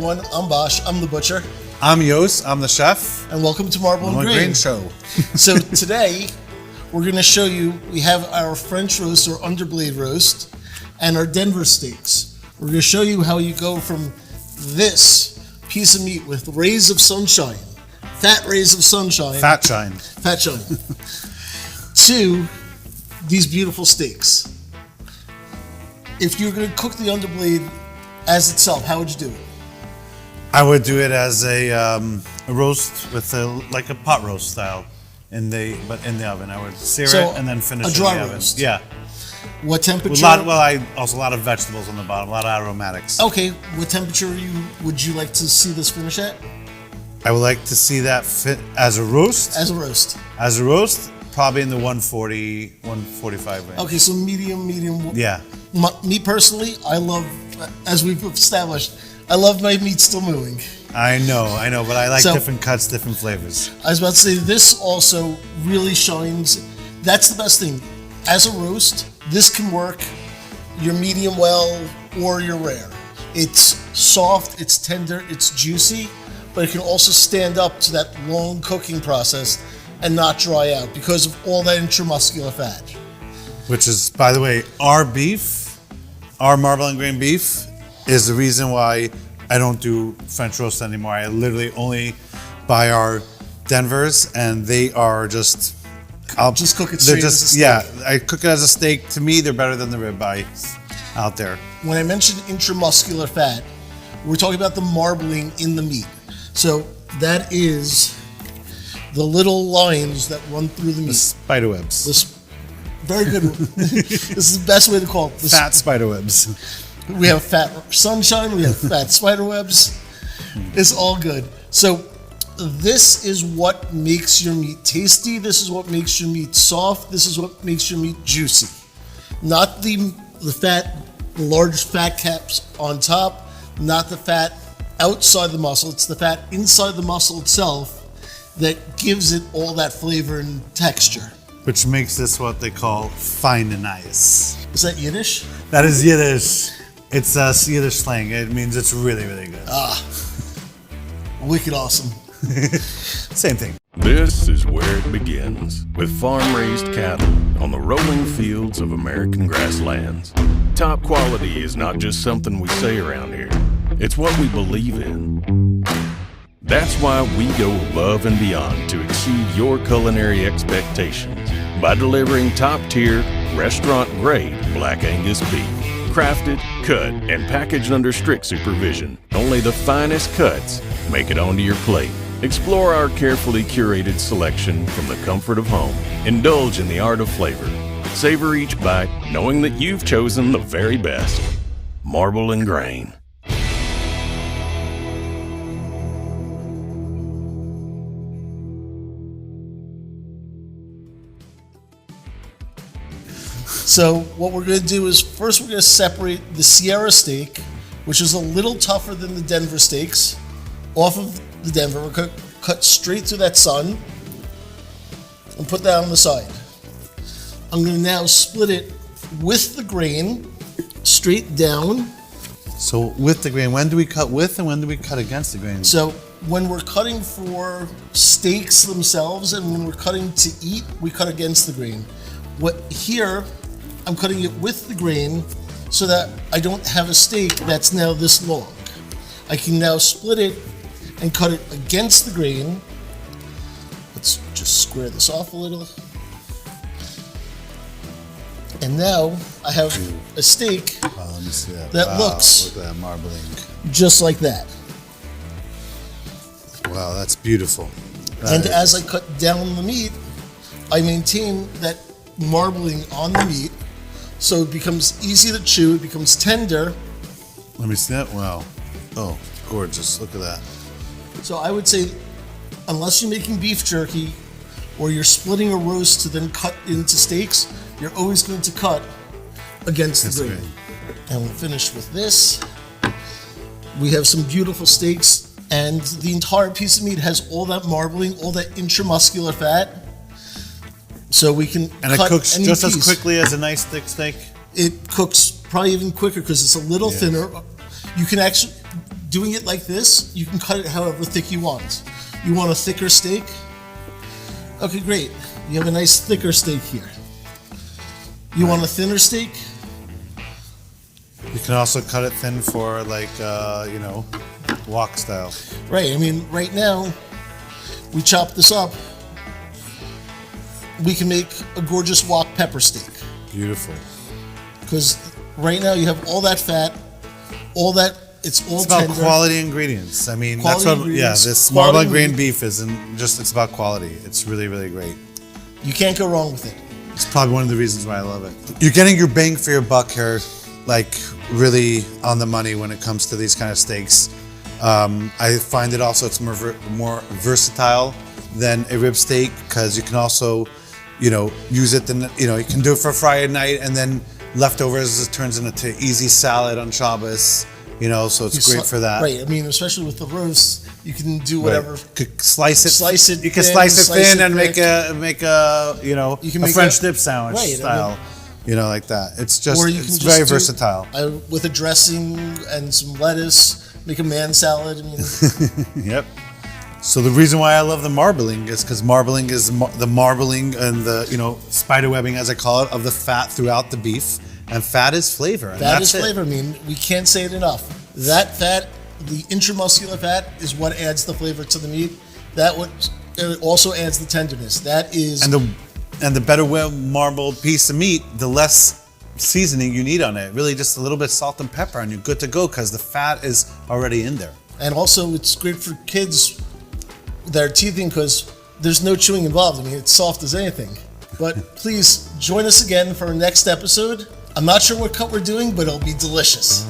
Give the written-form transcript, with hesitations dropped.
everyone. I'm Bosch. I'm the butcher. I'm Yost. I'm the chef. And welcome to Marble and Grain Show. So today, we're going to show you, we have our French roast or underblade roast and our Denver steaks. We're going to show you how you go from this piece of meat with rays of sunshine, fat rays of sunshine. Fat shine. To these beautiful steaks. If you're going to cook the underblade as itself, how would you do it? I would do it as a roast with like a pot roast style, in the oven. I would sear it and then finish it in the oven. A dry roast. Yeah. What temperature? Also a lot of vegetables on the bottom, a lot of aromatics. Okay. What temperature would you like to see this finish at? I would like to see that fit as a roast. As a roast. As a roast, probably in the 140, 145 range. Okay, so medium. Yeah. Me personally, I love, as we've established, I love my meat still moving. I know, but I like different cuts, different flavors. I was about to say, this also really shines. That's the best thing. As a roast, this can work your medium well or your rare. It's soft, it's tender, it's juicy, but it can also stand up to that long cooking process and not dry out because of all that intramuscular fat. Which is, by the way, our Marble and Grain beef is the reason why I don't do French roast anymore. I literally only buy our Denvers, and they are just... I'll just cook it straight as a steak. Yeah, I cook it as a steak. To me, they're better than the ribeye out there. When I mentioned intramuscular fat, we're talking about the marbling in the meat. So that is the little lines that run through the meat. The spider webs. Very good. This is the best way to call it. Fat spider webs. We have fat sunshine. We have fat spider webs. It's all good. So this is what makes your meat tasty. This is what makes your meat soft. This is what makes your meat juicy. Not the large fat caps on top. Not the fat outside the muscle. It's the fat inside the muscle itself that gives it all that flavor and texture. Which makes this what they call fine and nice. Is that Yiddish? That is Yiddish. It's Yiddish slang. It means it's really, really good. Wicked awesome. Same thing. This is where it begins, with farm-raised cattle on the rolling fields of American grasslands. Top quality is not just something we say around here. It's what we believe in. That's why we go above and beyond to exceed your culinary expectations by delivering top-tier, restaurant-grade Black Angus beef. Crafted, cut, and packaged under strict supervision. Only the finest cuts make it onto your plate. Explore our carefully curated selection from the comfort of home. Indulge in the art of flavor. Savor each bite, knowing that you've chosen the very best. Marble and Grain. So what we're going to do is first we're going to separate the Sierra steak, which is a little tougher than the Denver steaks, off of the Denver. We're going to cut straight through that sun and put that on the side. I'm going to now split it with the grain straight down. So with the grain, when do we cut with and when do we cut against the grain? So when we're cutting for steaks themselves and when we're cutting to eat, we cut against the grain. Here, I'm cutting it with the grain so that I don't have a steak that's now this long. I can now split it and cut it against the grain. Let's just square this off a little. And now I have a steak let me see that. that looks look at that marbling. just like that. Wow, that's beautiful. And as I cut down the meat, I maintain that marbling on the meat, so it becomes easy to chew, it becomes tender. Let me see that. Wow. Oh, gorgeous. Look at that. So I would say, unless you're making beef jerky or you're splitting a roast to then cut into steaks, you're always going to cut against the grain. And we'll finish with this. We have some beautiful steaks, and the entire piece of meat has all that marbling, all that intramuscular fat. So we can And cut it cooks any just piece. as quickly as a nice thick steak? It cooks probably even quicker because it's a little thinner. You can actually, doing it like this, you can cut it however thick you want. You want a thicker steak? Okay, great. You have a nice thicker steak here. You want a thinner steak? You can also cut it thin for like, wok style. Right, I mean, right now, we chop this up. We can make a gorgeous wok pepper steak. Beautiful. Because right now you have all that fat, all that, it's all It's about tender. quality ingredients. I mean, Quality that's what, ingredients, this quality marbling grain meat. beef isn't just, it's about quality. It's really, really great. You can't go wrong with it. It's probably one of the reasons why I love it. You're getting your bang for your buck here, like really on the money when it comes to these kind of steaks. I find it also it's more versatile than a rib steak because you can also, use it. Then you can do it for Friday night and then leftovers it turns into easy salad on Shabbos. So it's great for that. Right. I mean, especially with the roast, you can do whatever. Right. Could slice it. Slice it You can thin, slice it slice thin it and thick. make a You can a make French dip sandwich Right, I style. Like that. It's just Or you it's can very just do, versatile. With a dressing and some lettuce, make a man salad. I mean, Yep. So the reason why I love the marbling is because marbling is the marbling and the spider webbing, as I call it, of the fat throughout the beef, and fat is flavor. And that that's is flavor. I mean, we can't say it enough. That fat, the intramuscular fat, is what adds the flavor to the meat. That what also adds the tenderness. That is. And the better well marbled piece of meat, the less seasoning you need on it. Really, just a little bit of salt and pepper, and you're good to go because the fat is already in there. And also, it's great for kids that are teething because there's no chewing involved. I mean, it's soft as anything. But please join us again for our next episode. I'm not sure what cut we're doing, but it'll be delicious.